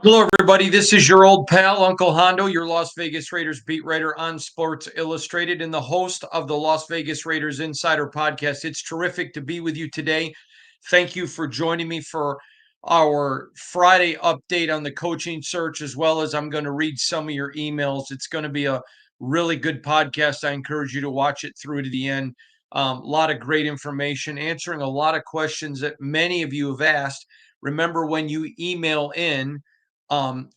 Hello, everybody. This is your old pal, Uncle Hondo, your Las Vegas Raiders beat writer on Sports Illustrated and the host of the Las Vegas Raiders Insider Podcast. It's terrific to be with you today. Thank you for joining me for our Friday update on the coaching search, as well as I'm going to read some of your emails. It's going to be a really good podcast. I encourage you to watch it through to the end. A lot of great information, answering a lot of questions that many of you have asked. Remember, when you email in,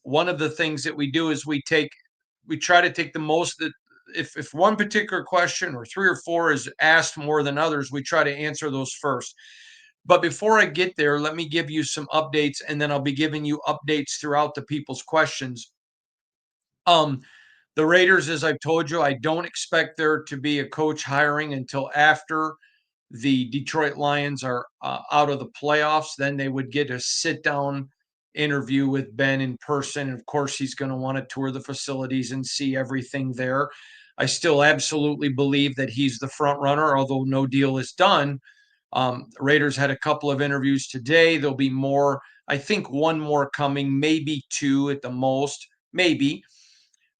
one of the things that we do is we try to take the most that if one particular question or three or four is asked more than others, we try to answer those first. But before I get there, let me give you some updates, and then I'll be giving you updates throughout the people's questions. Um, the Raiders, as I've told you, I don't expect there to be a coach hiring until after the Detroit Lions are out of the playoffs. Then they would get a sit down interview with Ben in person. And of course, he's going to want to tour the facilities and see everything there. I still absolutely believe that he's the front runner, although no deal is done. Raiders had a couple of interviews today. There'll be more. I think one more coming, maybe two at the most, maybe.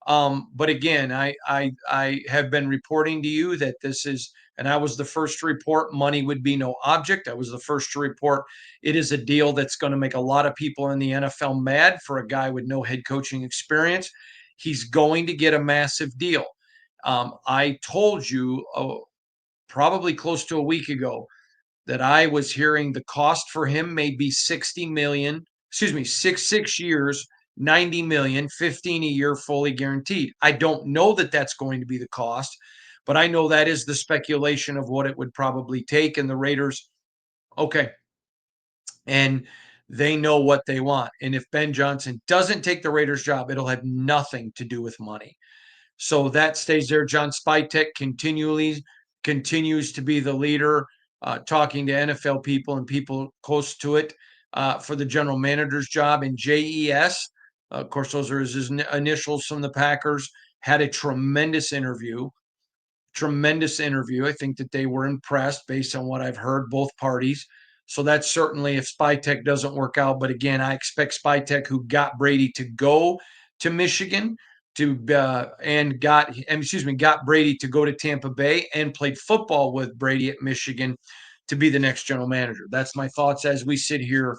But again, I have been reporting to you that this is, and I was the first to report money would be no object. I was the first to report it is a deal that's going to make a lot of people in the NFL mad for a guy with no head coaching experience. He's going to get a massive deal. I told you probably close to a week ago that I was hearing the cost for him may be 60 million, excuse me, 6 years, 90 million, 15 a year fully guaranteed. I don't know that that's going to be the cost, but I know that is the speculation of what it would probably take. And the Raiders, okay, and they know what they want. And if Ben Johnson doesn't take the Raiders job, it'll have nothing to do with money. So that stays there. John Spytek continues to be the leader, talking to NFL people and people close to it for the general manager's job. And JES, of course, those are his initials from the Packers, had a tremendous interview. Tremendous interview. I think that they were impressed based on what I've heard, both parties. So that's certainly if Spytek doesn't work out. But again, I expect Spytek, who got Brady to go to Michigan, and got Brady to go to Tampa Bay and played football with Brady at Michigan, to be the next general manager. That's my thoughts as we sit here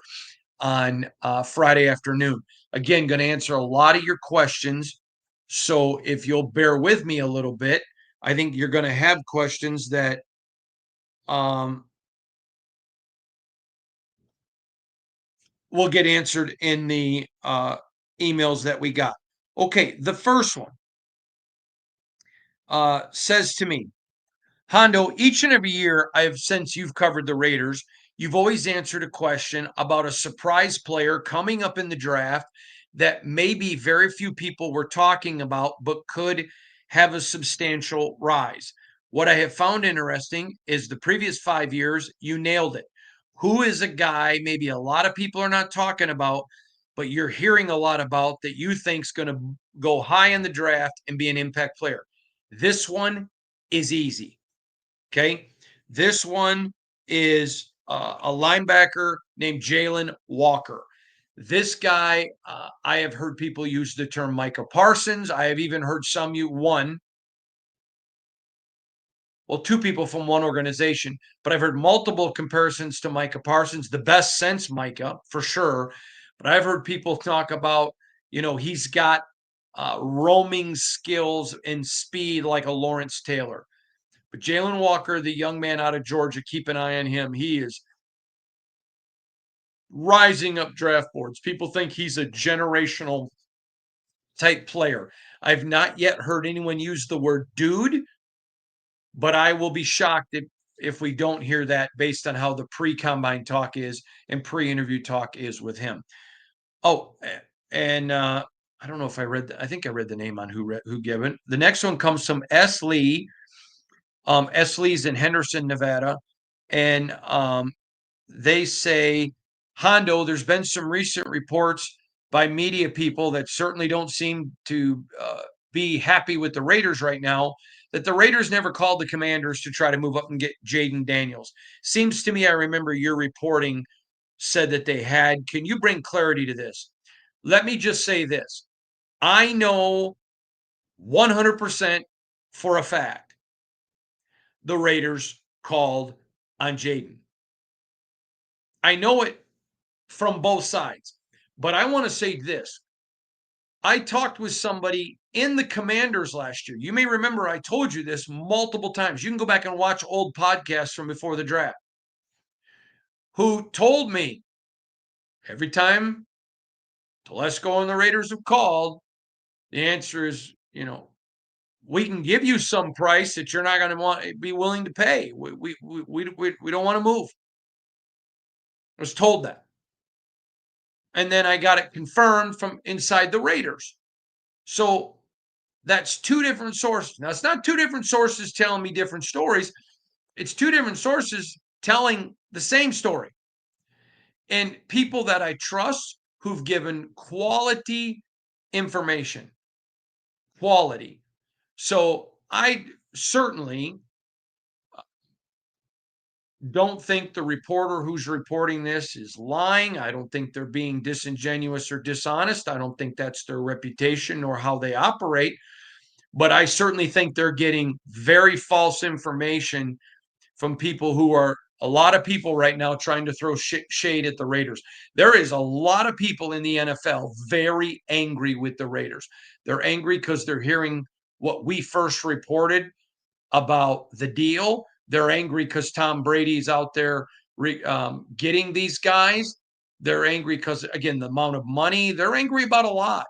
on Friday afternoon. Again, going to answer a lot of your questions. So if you'll bear with me a little bit, I think you're going to have questions that um, will get answered in the emails that we got. Okay, the first one says to me, Hondo, each and every year since you've covered the Raiders, you've always answered a question about a surprise player coming up in the draft that maybe very few people were talking about, but could have a substantial rise. What I have found interesting is the previous 5 years, you nailed it. Who is a guy maybe a lot of people are not talking about, but you're hearing a lot about that you think is going to go high in the draft and be an impact player? This one is easy. Okay. This one is a linebacker named Jalen Walker. This guy, I have heard people use the term Micah Parsons. I have even heard two people from one organization, but I've heard multiple comparisons to Micah Parsons, the best since Micah, for sure. But I've heard people talk about, he's got roaming skills and speed like a Lawrence Taylor. But Jalen Walker, the young man out of Georgia, keep an eye on him. He is rising up draft boards. People think he's a generational type player. I've not yet heard anyone use the word dude, but I will be shocked if we don't hear that based on how the pre-combine talk is and pre-interview talk is with him. Oh, and I don't know if I read. I think I read the name on who given. The next one comes from S. Lee. S. Lee's in Henderson, Nevada, and they say, Hondo, there's been some recent reports by media people that certainly don't seem to be happy with the Raiders right now, that the Raiders never called the Commanders to try to move up and get Jaden Daniels. Seems to me, I remember your reporting said that they had. Can you bring clarity to this? let me just say this. I know 100% for a fact the Raiders called on Jayden. I know it from both sides. But I want to say this. I talked with somebody in the Commanders last year. You may remember I told you this multiple times. You can go back and watch old podcasts from before the draft, who told me every time Telesco and the Raiders have called, the answer is, we can give you some price that you're not going to be willing to pay. We don't want to move. I was told that. And then I got it confirmed from inside the Raiders. So that's two different sources. Now, it's not two different sources telling me different stories. It's two different sources telling the same story. And people that I trust who've given quality information. Quality. So I certainly don't think the reporter who's reporting this is lying. I don't think they're being disingenuous or dishonest. I don't think that's their reputation or how they operate. But I certainly think they're getting very false information from people who are a lot of people right now trying to throw shade at the Raiders. There is a lot of people in the NFL very angry with the Raiders. They're angry because they're hearing what we first reported about the deal. They're angry because Tom Brady's out there getting these guys. They're angry because, again, the amount of money. They're angry about a lot.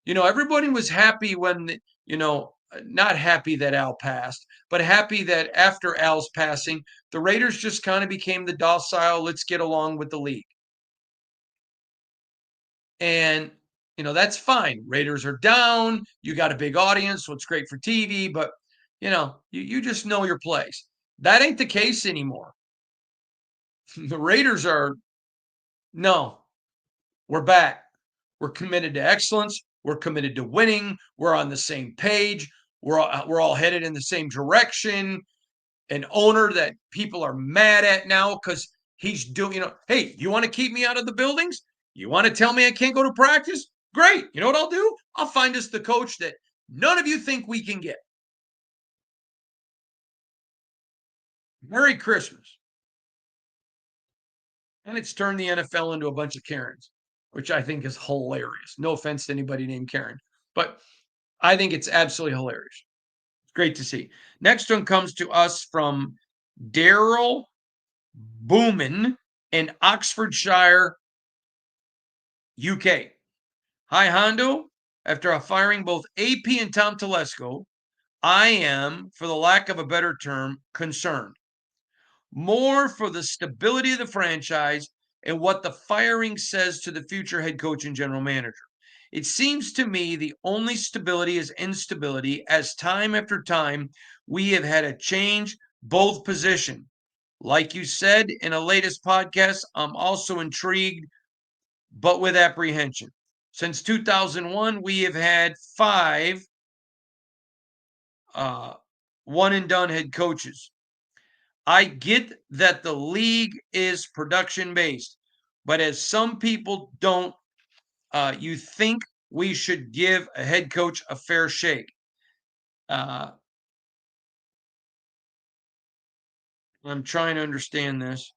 Everybody was happy when, not happy that Al passed, but happy that after Al's passing, the Raiders just kind of became the docile, let's get along with the league. And, that's fine. Raiders are down. You got a big audience, so it's great for TV, but, you just know your place. That ain't the case anymore. The Raiders are, no, we're back. We're committed to excellence. We're committed to winning. We're on the same page. We're all headed in the same direction. An owner that people are mad at now because he's doing, hey, you want to keep me out of the buildings? You want to tell me I can't go to practice? Great. You know what I'll do? I'll find us the coach that none of you think we can get. Merry Christmas. And it's turned the NFL into a bunch of Karens, which I think is hilarious. No offense to anybody named Karen, but I think it's absolutely hilarious. It's great to see. Next one comes to us from Daryl Booman in Oxfordshire, UK. Hi, Hondo. After firing both AP and Tom Telesco, I am, for the lack of a better term, concerned. More for the stability of the franchise and what the firing says to the future head coach and general manager. It seems to me the only stability is instability, as time after time we have had a change both position. Like you said in a latest podcast, I'm also intrigued, but with apprehension. Since 2001, we have had 5 one and done head coaches. I get that the league is production based, but as some people don't, you think we should give a head coach a fair shake. I'm trying to understand this.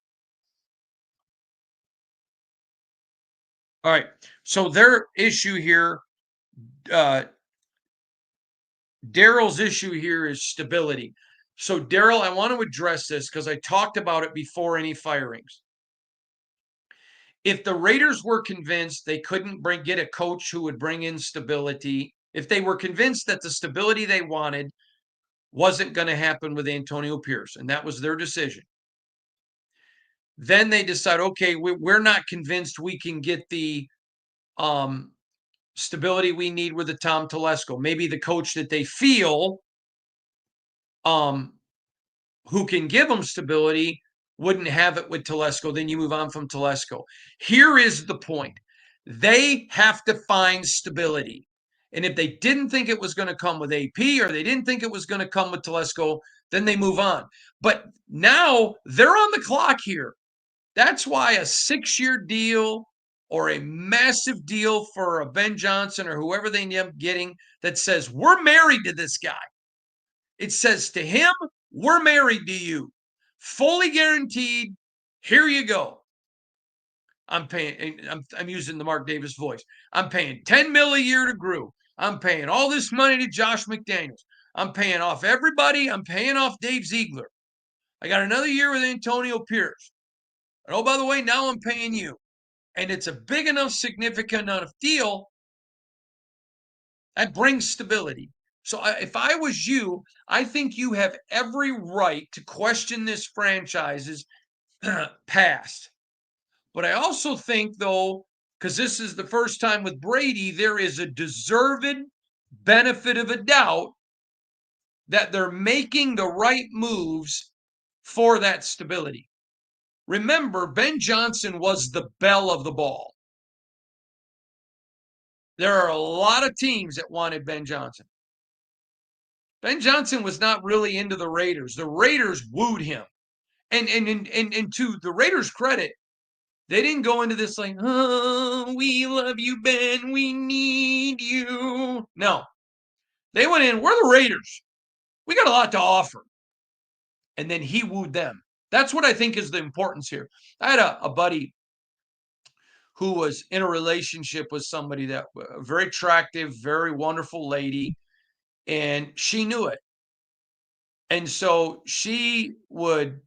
All right. So their issue here, Daryl's issue here is stability. So, Daryl, I want to address this because I talked about it before any firings. If the Raiders were convinced they couldn't get a coach who would bring in stability, if they were convinced that the stability they wanted wasn't going to happen with Antonio Pierce, and that was their decision, then they decide, okay, we're not convinced we can get the stability we need with the Tom Telesco. Maybe the coach that they feel who can give them stability wouldn't have it with Telesco. Then you move on from Telesco. Here is the point. They have to find stability. And if they didn't think it was going to come with AP or they didn't think it was going to come with Telesco, then they move on. But now they're on the clock here. That's why a 6-year deal or a massive deal for a Ben Johnson or whoever they end up getting that says, we're married to this guy. It says to him, we're married to you. Fully guaranteed. Here you go. I'm paying, I'm using the Mark Davis voice. I'm paying 10 mil a year to Gru. I'm paying all this money to Josh McDaniels. I'm paying off everybody. I'm paying off Dave Ziegler. I got another year with Antonio Pierce. And oh, by the way, now I'm paying you. And it's a big enough, significant enough deal that brings stability. So if I was you, I think you have every right to question this franchise's past. But I also think, though, because this is the first time with Brady, there is a deserved benefit of a doubt that they're making the right moves for that stability. Remember, Ben Johnson was the belle of the ball. There are a lot of teams that wanted Ben Johnson. Ben Johnson was not really into the Raiders. The Raiders wooed him. And to the Raiders' credit, they didn't go into this like, oh, we love you, Ben. We need you. No. They went in, we're the Raiders. We got a lot to offer. And then he wooed them. That's what I think is the importance here. I had a buddy who was in a relationship with somebody that very attractive, very wonderful lady, and she knew it. And so she would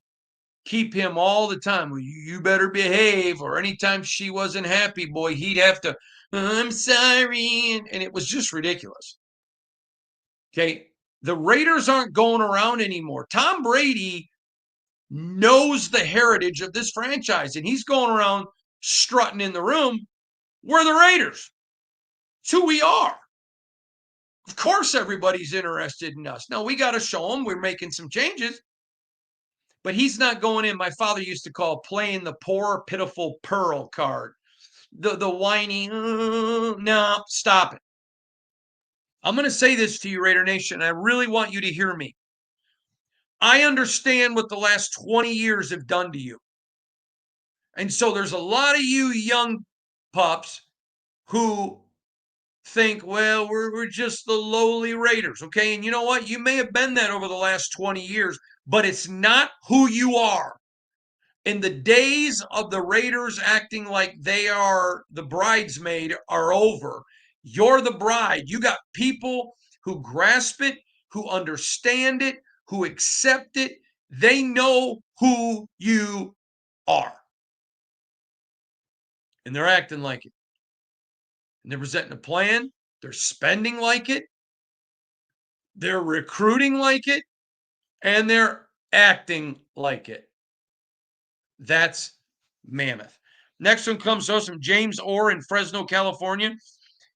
keep him all the time. Well, you better behave. Or anytime she wasn't happy, boy, he'd have to, I'm sorry. And it was just ridiculous. Okay. The Raiders aren't going around anymore. Tom Brady knows the heritage of this franchise, and he's going around strutting in the room. We're the Raiders. It's who we are. Of course, everybody's interested in us. Now, we got to show them we're making some changes. But he's not going in. My father used to call playing the poor, pitiful Pearl card. The whiny, no, stop it. I'm going to say this to you, Raider Nation. I really want you to hear me. I understand what the last 20 years have done to you. And so there's a lot of you young pups who think, well, we're just the lowly Raiders. Okay. And you know what? You may have been that over the last 20 years, but it's not who you are. In the days of the Raiders acting like they are the bridesmaid are over. You're the bride. You got people who grasp it, who understand it, who accept it. They know who you are. And they're acting like it. And they're presenting a plan. They're spending like it. They're recruiting like it. And they're acting like it. That's mammoth. Next one comes to us from James Orr in Fresno, California.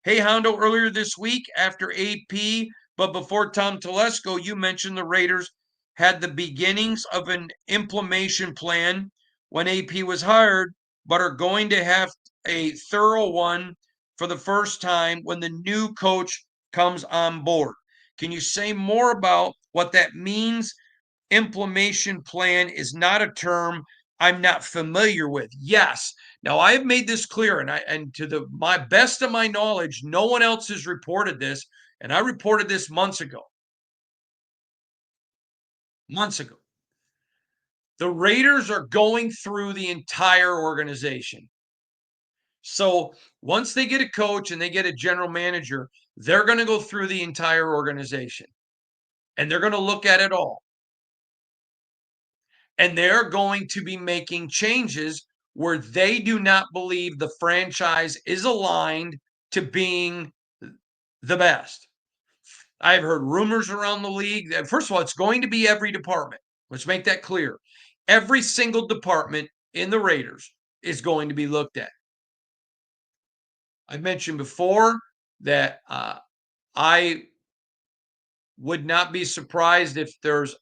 Hey, Hondo, earlier this week after AP, but before Tom Telesco, you mentioned the Raiders had the beginnings of an implementation plan when AP was hired, but are going to have a thorough one for the first time when the new coach comes on board. Can you say more about what that means? Implementation plan is not a term I'm not familiar with. Yes. Now I have made this clear, and to the my best of my knowledge, no one else has reported this, and I reported this months ago. Months ago. The Raiders are going through the entire organization. So once they get a coach and they get a general manager, they're going to go through the entire organization. And they're going to look at it all. And they're going to be making changes where they do not believe the franchise is aligned to being the best. I've heard rumors around the league that, first of all, it's going to be every department. Let's make that clear. Every single department in the Raiders is going to be looked at. I mentioned before that I would not be surprised if there's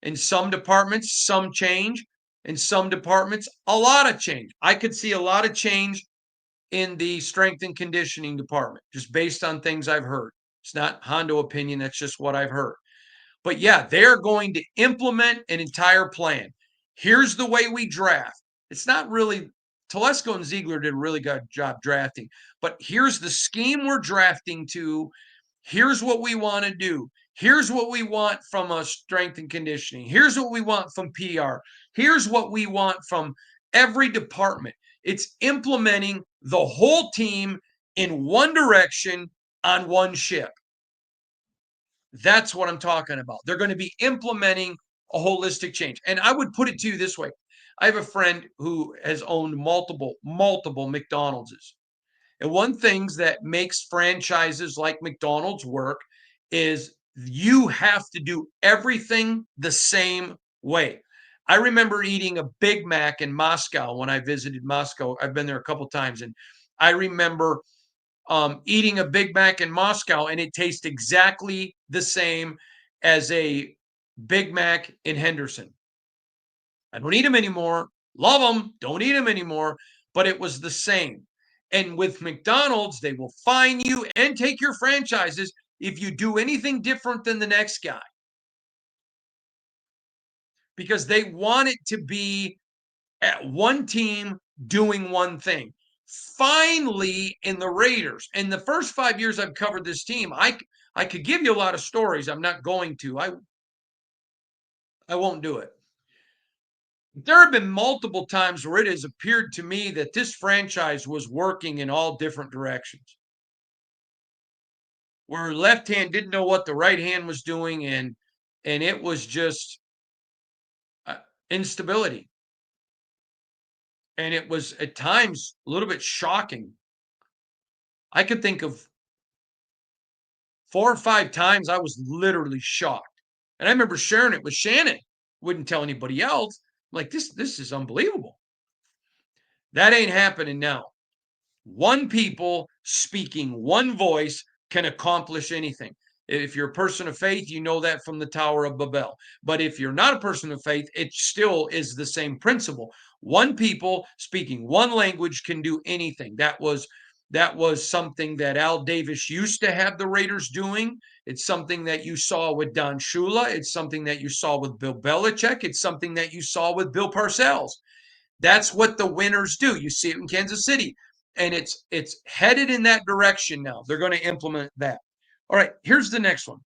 in some departments some change, in some departments a lot of change. I could see a lot of change in the strength and conditioning department just based on things I've heard. It's not Hondo opinion, that's just what I've heard. But yeah, they're going to implement an entire plan. Here's the way we draft. It's not really Telesco and Ziegler did a really good job drafting. But here's the scheme we're drafting to. Here's what we want to do. Here's what we want from a strength and conditioning. Here's what we want from PR. Here's what we want from every department. It's implementing the whole team in one direction on one ship. That's what I'm talking about. They're going to be implementing a holistic change. And I would put it to you this way. I have a friend who has owned multiple McDonald's. And one thing that makes franchises like McDonald's work is you have to do everything the same way. I remember eating a Big Mac in Moscow when I visited Moscow. I've been there a couple times, and I remember eating a Big Mac in Moscow, and it tastes exactly the same as a Big Mac in Henderson. I don't eat them anymore. Love them. Don't eat them anymore. But it was the same. And with McDonald's, they will fine you and take your franchises if you do anything different than the next guy, because they want it to be at one team doing one thing. Finally, in the Raiders, in the first 5 years I've covered this team, I could give you a lot of stories. I'm not going to. I won't do it. There have been multiple times where it has appeared to me that this franchise was working in all different directions, where left hand didn't know what the right hand was doing, and it was just instability. And it was at times a little bit shocking. I could think of 4 or 5 times I was literally shocked. And I remember sharing it with Shannon. Wouldn't tell anybody else. I'm like, this is unbelievable. That ain't happening now. One people speaking one voice can accomplish anything. If you're a person of faith, you know that from the Tower of Babel. But if you're not a person of faith, it still is the same principle. One people speaking one language can do anything. That was something that Al Davis used to have the Raiders doing. It's something that you saw with Don Shula. It's something that you saw with Bill Belichick. It's something that you saw with Bill Parcells. That's what the winners do. You see it in Kansas City, and it's headed in that direction now. They're going to implement that. All right, here's the next one.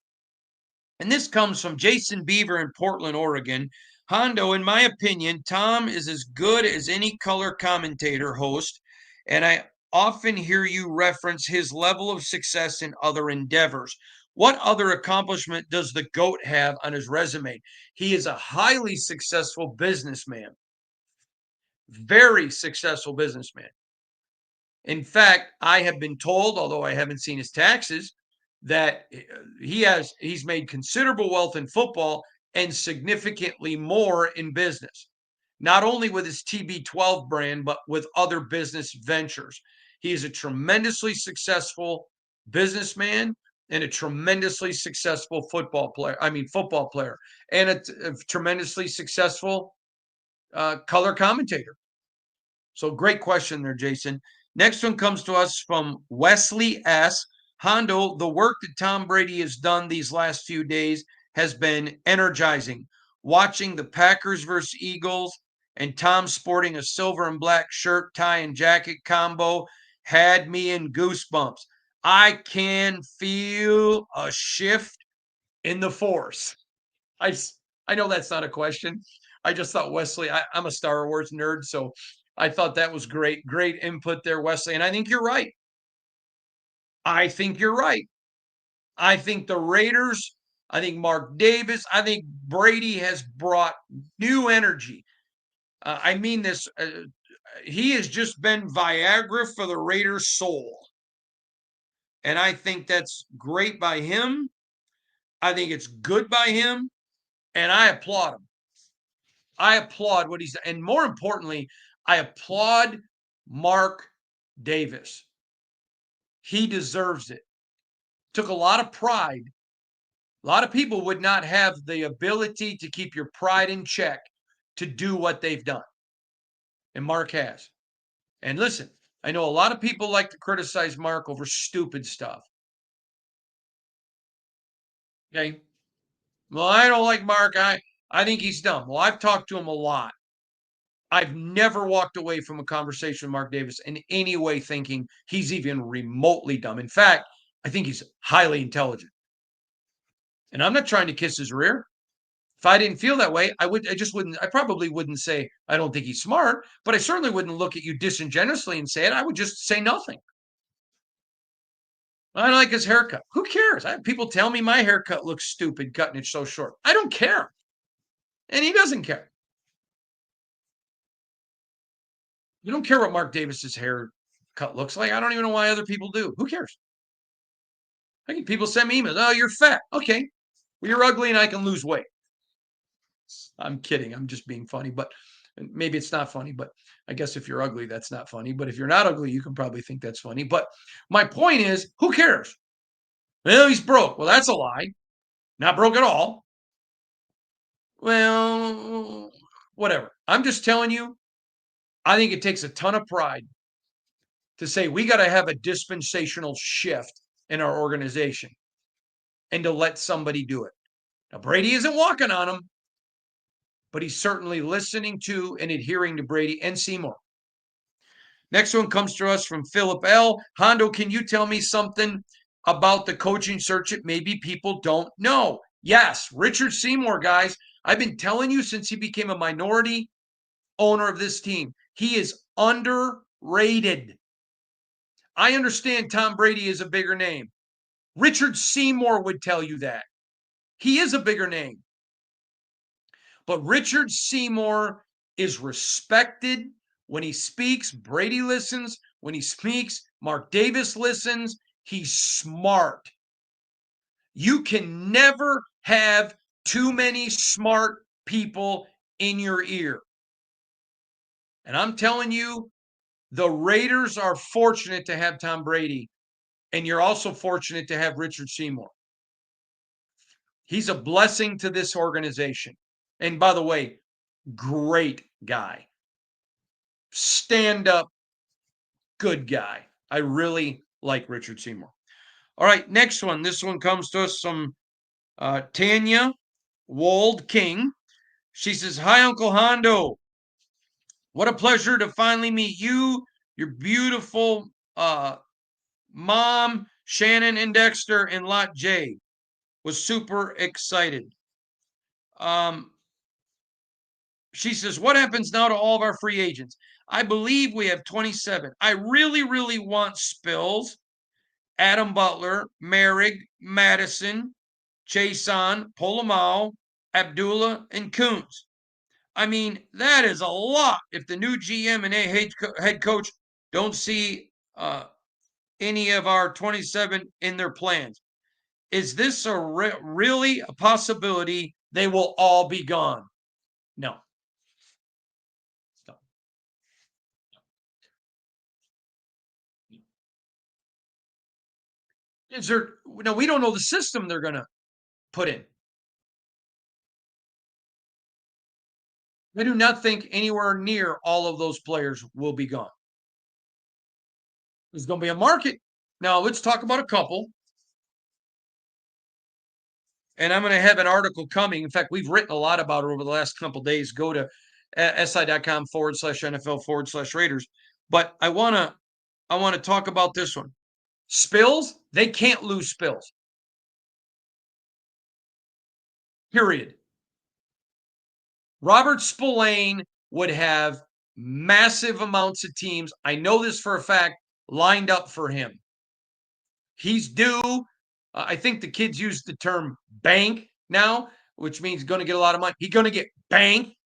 And this comes from Jason Beaver in Portland, Oregon. Hondo, in my opinion, Tom is as good as any color commentator host, and I often hear you reference his level of success in other endeavors. What other accomplishment does the GOAT have on his resume? He is a highly successful businessman, very successful businessman. In fact, I have been told, although I haven't seen his taxes, that he's made considerable wealth in football and significantly more in business, not only with his TB12 brand, but with other business ventures. He is a tremendously successful businessman and a tremendously successful football player. Football player, and a tremendously successful color commentator. So great question there, Jason. Next one comes to us from Wesley S. Hondo, the work that Tom Brady has done these last few days has been energizing. Watching the Packers versus Eagles and Tom sporting a silver and black shirt, tie, and jacket combo had me in goosebumps. I can feel a shift in the force. I, I know that's not a question. I just thought Wesley, I'm a Star Wars nerd, so I thought that was great. Great input there, Wesley. And I think you're right. I think you're right. I think the Raiders, I think Mark Davis, I think Brady has brought new energy. I mean this, he has just been Viagra for the Raiders' soul. And I think that's great by him. I think it's good by him. And I applaud him. I applaud what he's, and more importantly, I applaud Mark Davis. He deserves it. Took a lot of pride. A lot of people would not have the ability to keep your pride in check to do what they've done. And Mark has. And listen, I know a lot of people like to criticize Mark over stupid stuff. Okay. Well, I don't like Mark. I think he's dumb. Well, I've talked to him a lot. I've never walked away from a conversation with Mark Davis in any way thinking he's even remotely dumb. In fact, I think he's highly intelligent. And I'm not trying to kiss his rear. If I didn't feel that way, I probably wouldn't say I don't think he's smart, but I certainly wouldn't look at you disingenuously and say it. I would just say nothing. I don't like his haircut. Who cares? People tell me my haircut looks stupid cutting it so short. I don't care. And he doesn't care. You don't care what Mark Davis's haircut looks like. I don't even know why other people do. Who cares? I get people send me emails. Oh, you're fat. Okay. Well, you're ugly and I can lose weight. I'm kidding. I'm just being funny, but maybe it's not funny, but I guess if you're ugly, that's not funny. But if you're not ugly, you can probably think that's funny. But my point is, who cares? Well, he's broke. Well, that's a lie. Not broke at all. Well, whatever. I'm just telling you, I think it takes a ton of pride to say we got to have a dispensational shift in our organization and to let somebody do it. Now, Brady isn't walking on him, but he's certainly listening to and adhering to Brady and Seymour. Next one comes to us from Philip L. Hondo, can you tell me something about the coaching search that maybe people don't know? Yes, Richard Seymour, guys. I've been telling you since he became a minority owner of this team. He is underrated. I understand Tom Brady is a bigger name. Richard Seymour would tell you that. He is a bigger name. But Richard Seymour is respected. When he speaks, Brady listens. When he speaks, Mark Davis listens. He's smart. You can never have too many smart people in your ear. And I'm telling you, the Raiders are fortunate to have Tom Brady, and you're also fortunate to have Richard Seymour. He's a blessing to this organization. And by the way, great guy. Stand up, good guy. I really like Richard Seymour. All right, next one. This one comes to us from Tanya Wald King. She says, hi, Uncle Hondo. What a pleasure to finally meet you, your beautiful mom, Shannon and Dexter, and Lot J. Was super excited. She says, what happens now to all of our free agents? I believe we have 27. I really, really want Spills, Adam Butler, Merrick, Madison, Chason, Polamalu, Abdullah, and Coons. I mean, that is a lot if the new GM and head coach don't see any of our 27 in their plans. Is this really a possibility they will all be gone? No. Is there? No, we don't know the system they're going to put in. I do not think anywhere near all of those players will be gone. There's going to be a market. Now, let's talk about a couple. And I'm going to have an article coming. In fact, we've written a lot about it over the last couple of days. Go to si.com/NFL/Raiders. But I want to talk about this one. Spills, they can't lose Spills. Period. Robert Spillane would have massive amounts of teams. I know this for a fact, lined up for him. He's due. I think the kids use the term bank now, which means going to get a lot of money. He's going to get bank.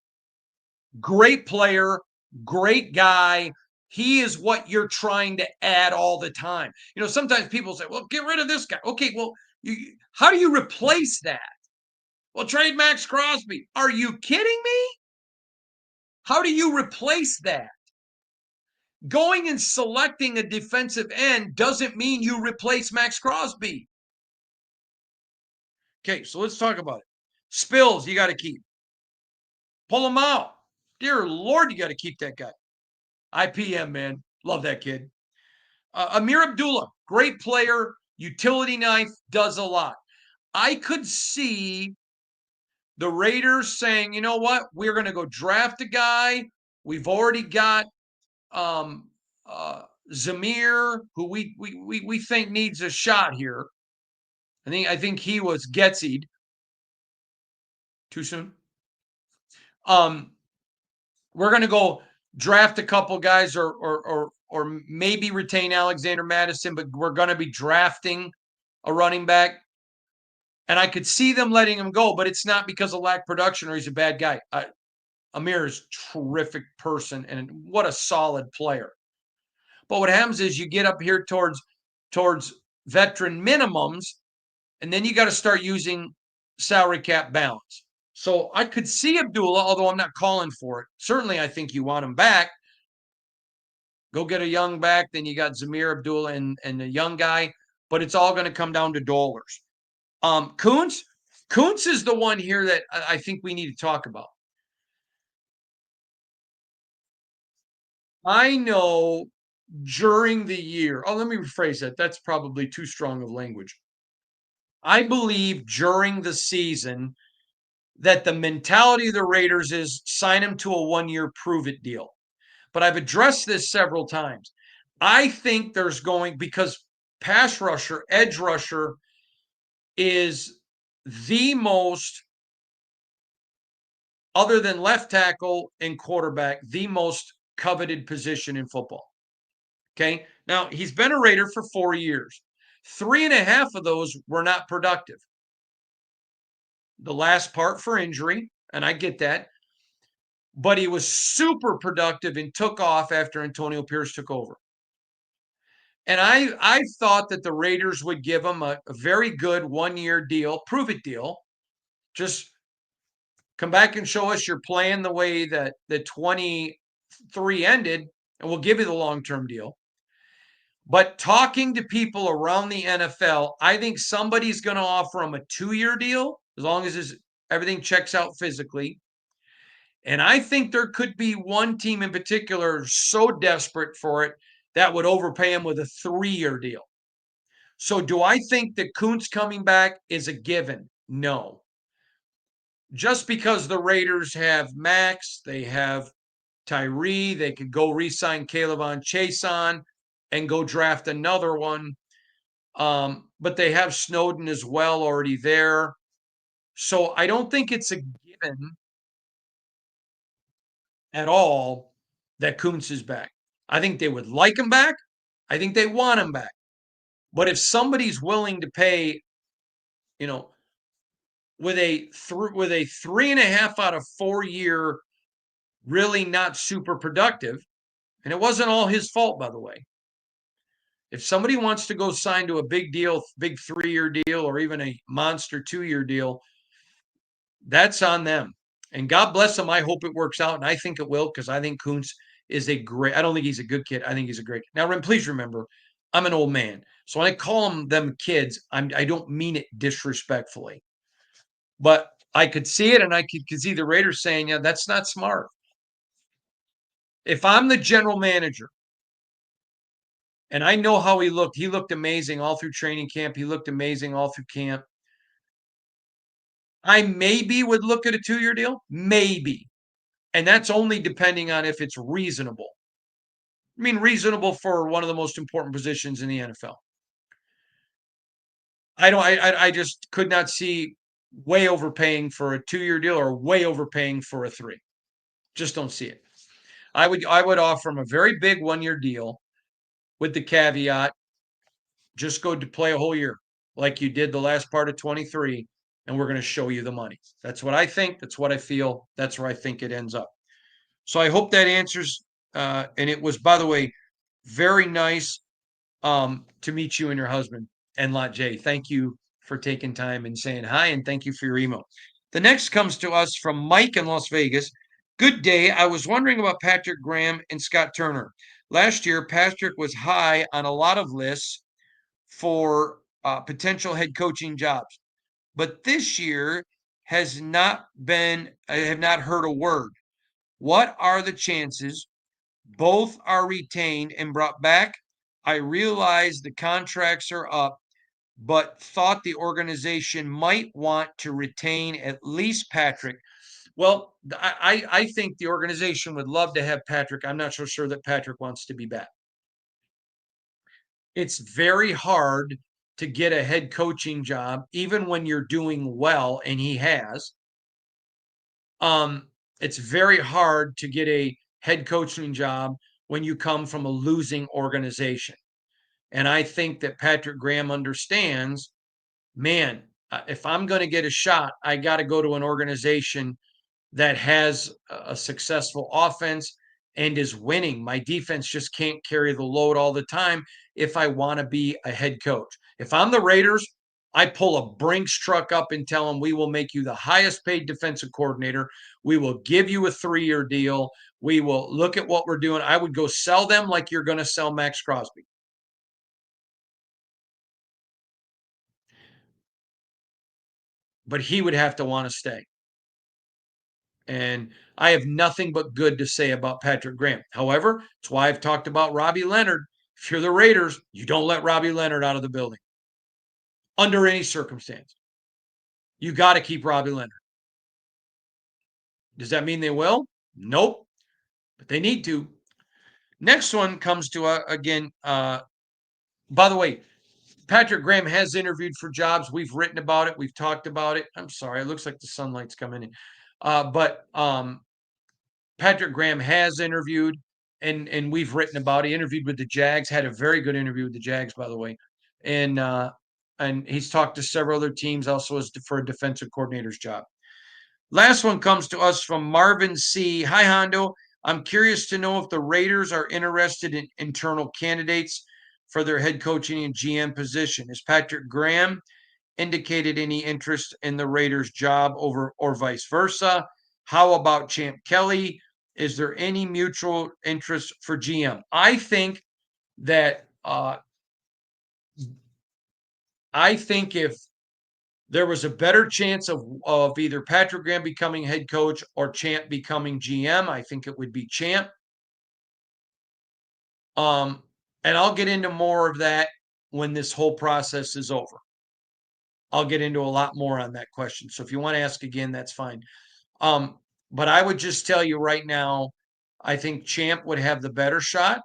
Great player, great guy. He is what you're trying to add all the time. You know, sometimes people say, well, get rid of this guy. Okay, well, how do you replace that? Well, trade Max Crosby. Are you kidding me? How do you replace that? Going and selecting a defensive end doesn't mean you replace Max Crosby. Okay, so let's talk about it. Spills, you got to keep. Pull him out. Dear Lord, you got to keep that guy. IPM, man. Love that kid. Amir Abdullah, great player, utility knife, does a lot. I could see the Raiders saying, you know what? We're going to go draft a guy. We've already got um, Zamir, who we think needs a shot here. I think he was Getzied. Too soon. Um, we're going to go draft a couple guys, or maybe retain Alexander Mattison, but we're going to be drafting a running back. And I could see them letting him go, but it's not because of lack of production or he's a bad guy. Amir is a terrific person and what a solid player. But what happens is you get up here towards veteran minimums, and then you got to start using salary cap balance. So I could see Abdullah, although I'm not calling for it. Certainly, I think you want him back. Go get a young back. Then you got Zamir Abdullah and a young guy, but it's all going to come down to dollars. Kuntz is the one here that I think we need to talk about. I know during the year, let me rephrase that. That's probably too strong of language. I believe during the season that the mentality of the Raiders is sign him to a 1-year prove it deal. But I've addressed this several times. I think there's going, because pass rusher, edge rusher is the most, other than left tackle and quarterback, the most coveted position in football. Okay. Now, he's been a Raider for 4 years. 3.5 of those were not productive. The last part for injury, and I get that. But he was super productive and took off after Antonio Pierce took over. And I thought that the Raiders would give him a very good 1-year deal, prove it deal. Just come back and show us you're playing the way that the 23 ended, and we'll give you the long-term deal. But talking to people around the NFL, I think somebody's going to offer him a 2-year deal as long as everything checks out physically. And I think there could be one team in particular so desperate for it that would overpay him with a 3-year deal. So do I think that Kuntz coming back is a given? No. Just because the Raiders have Max, they have Tyree, they could go re-sign K'Lavon Chaisson and go draft another one. But they have Snowden as well already there. So I don't think it's a given at all that Kuntz is back. I think they would like him back. I think they want him back. But if somebody's willing to pay, you know, with a 3.5 out of 4 year, really not super productive, and it wasn't all his fault, by the way. If somebody wants to go sign to a big deal, big 3-year deal, or even a monster 2-year deal, that's on them. And God bless them. I hope it works out, and I think it will, because I think Kuntz is a great. I don't think he's a good kid. I think he's a great. Now, please remember, I'm an old man, so when I call them kids, I don't mean it disrespectfully, but I could see it, and I could see the Raiders saying, "Yeah, that's not smart." If I'm the general manager, and I know how he looked amazing all through training camp. He looked amazing all through camp. I maybe would look at a 2-year deal, maybe. And that's only depending on if it's reasonable. I mean, reasonable for one of the most important positions in the NFL. I just could not see way overpaying for a 2-year deal or way overpaying for a 3. Just don't see it. I would offer him a very big 1-year deal with the caveat, just go to play a whole year like you did the last part of 23, and we're going to show you the money. That's what I think. That's what I feel. That's where I think it ends up. So I hope that answers. And it was, by the way, very nice to meet you and your husband, and Lot J. Thank you for taking time and saying hi, and thank you for your email. The next comes to us from Mike in Las Vegas. Good day. I was wondering about Patrick Graham and Scott Turner. Last year, Patrick was high on a lot of lists for potential head coaching jobs, but this year has not been. I have not heard a word. What are the chances both are retained and brought back? I realize the contracts are up, but thought the organization might want to retain at least Patrick. Well, I think the organization would love to have Patrick. I'm not so sure that Patrick wants to be back. It's very hard to get a head coaching job, even when you're doing well, and he has. It's very hard to get a head coaching job when you come from a losing organization. And I think that Patrick Graham understands, man, if I'm going to get a shot, I got to go to an organization that has a successful offense and is winning. My defense just can't carry the load all the time if I want to be a head coach. If I'm the Raiders, I pull a Brinks truck up and tell them we will make you the highest paid defensive coordinator. We will give you a 3-year deal. We will look at what we're doing. I would go sell them like you're going to sell Max Crosby. But he would have to want to stay. And I have nothing but good to say about Patrick Graham. However, that's why I've talked about Robbie Leonard. If you're the Raiders, you don't let Robbie Leonard out of the building under any circumstance. You got to keep Robbie Leonard. Does that mean they will? Nope, but they need to. Next one comes to again. By the way, Patrick Graham has interviewed for jobs. We've written about it. We've talked about it. I'm sorry, it looks like the sunlight's coming in. But Patrick Graham has interviewed, and we've written about. He interviewed with the Jags, had a very good interview with the Jags, by the way, and he's talked to several other teams also as for a defensive coordinator's job. Last one comes to us from Marvin C. Hi Hondo, I'm curious to know if the Raiders are interested in internal candidates for their head coaching and GM position. Is Patrick Graham indicated any interest in the Raiders' job over or vice versa? How about Champ Kelly? Is there any mutual interest for GM? That I think if there was a better chance of either Patrick Graham becoming head coach or Champ becoming GM, I think it would be Champ. And I'll get into more of that when this whole process is over. I'll get into a lot more on that question. So if you want to ask again, that's fine. But I would just tell you right now, I think Champ would have the better shot,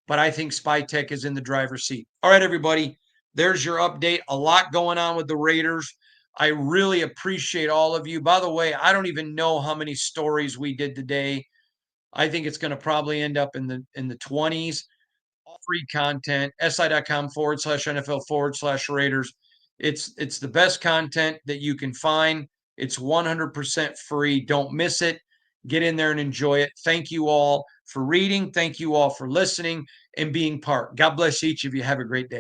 but I think Spytek is in the driver's seat. All right, everybody, there's your update. A lot going on with the Raiders. I really appreciate all of you. By the way, I don't even know how many stories we did today. I think it's going to probably end up in the 20s. All free content, si.com/NFL/Raiders. It's the best content that you can find. It's 100% free. Don't miss it. Get in there and enjoy it. Thank you all for reading. Thank you all for listening and being part. God bless each of you. Have a great day.